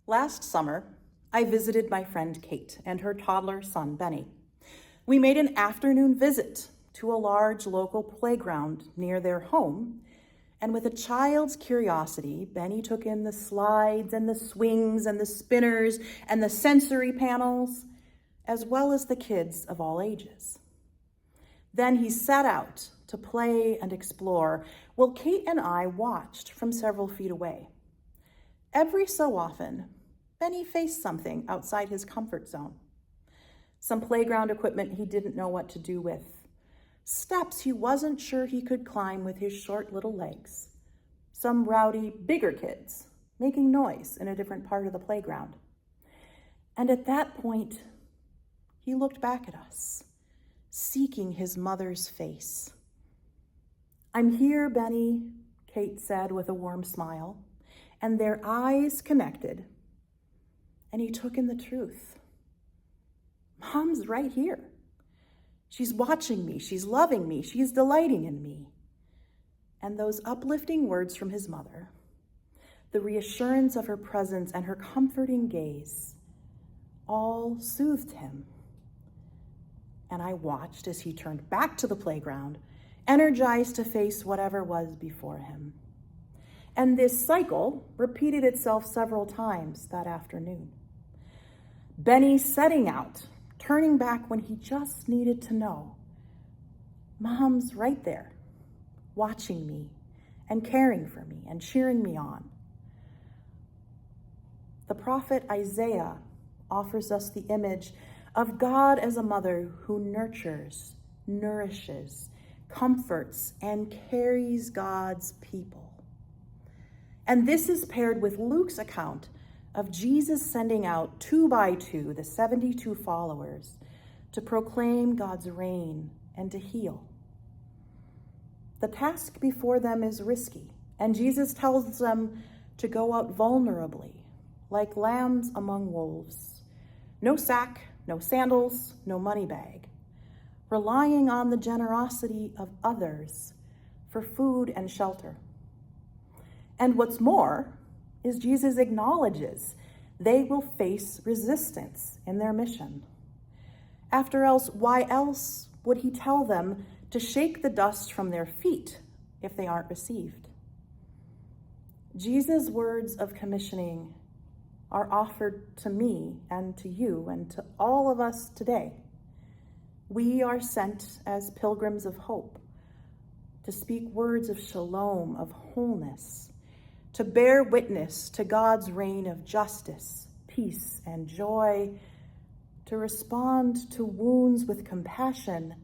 Last summer, I visited my friend Kate and her toddler son, Benny. We made an afternoon visit to a large local playground near their home, and with a child's curiosity, Benny took in the slides and the swings and the spinners and the sensory panels, as well as the kids of all ages. Then he set out to play and explore, while Kate and I watched from several feet away. Every so often, Benny faced something outside his comfort zone. Some playground equipment he didn't know what to do with. Steps he wasn't sure he could climb with his short little legs. Some rowdy, bigger kids making noise in a different part of the playground. And at that point, he looked back at us, seeking his mother's face. "I'm here, Benny," Kate said with a warm smile, and their eyes connected, and he took in the truth. Mom's right here. She's watching me, she's loving me, she's delighting in me. And those uplifting words from his mother, the reassurance of her presence and her comforting gaze, all soothed him. And I watched as he turned back to the playground, energized to face whatever was before him. And this cycle repeated itself several times that afternoon. Benny setting out, turning back when he just needed to know, Mom's right there, watching me and caring for me and cheering me on. The prophet Isaiah offers us the image of God as a mother who nurtures, nourishes, comforts, and carries God's people. And this is paired with Luke's account of Jesus sending out 2 by 2 the 72 followers to proclaim God's reign and to heal. The task before them is risky, and Jesus tells them to go out vulnerably, like lambs among wolves. No sack, no sandals, no money bag, relying on the generosity of others for food and shelter. And what's more is Jesus acknowledges they will face resistance in their mission. Why else would he tell them to shake the dust from their feet if they aren't received? Jesus' words of commissioning are offered to me and to you and to all of us today. We are sent as pilgrims of hope to speak words of shalom, of wholeness, to bear witness to God's reign of justice, peace, and joy, to respond to wounds with compassion,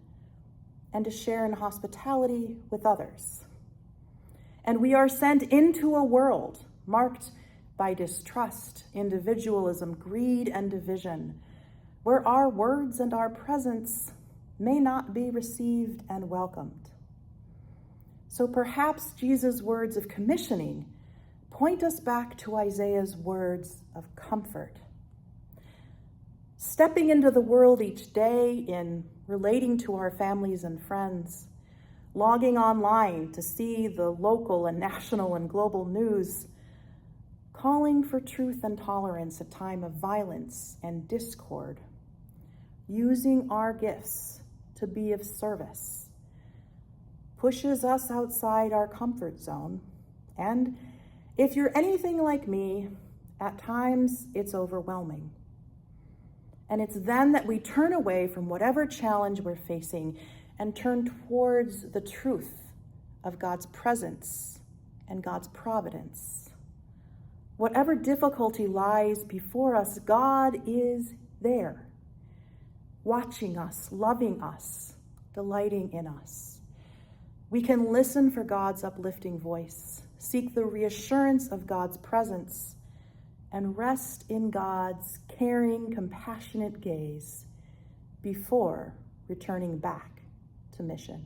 and to share in hospitality with others. And we are sent into a world marked by distrust, individualism, greed, and division, where our words and our presence may not be received and welcomed. So perhaps Jesus' words of commissioning point us back to Isaiah's words of comfort. Stepping into the world each day in relating to our families and friends, logging online to see the local and national and global news, calling for truth and tolerance at a time of violence and discord, using our gifts to be of service, pushes us outside our comfort zone. And if you're anything like me, at times it's overwhelming. And it's then that we turn away from whatever challenge we're facing and turn towards the truth of God's presence and God's providence. Whatever difficulty lies before us, God is there, watching us, loving us, delighting in us. We can listen for God's uplifting voice, seek the reassurance of God's presence, and rest in God's caring, compassionate gaze before returning back to mission.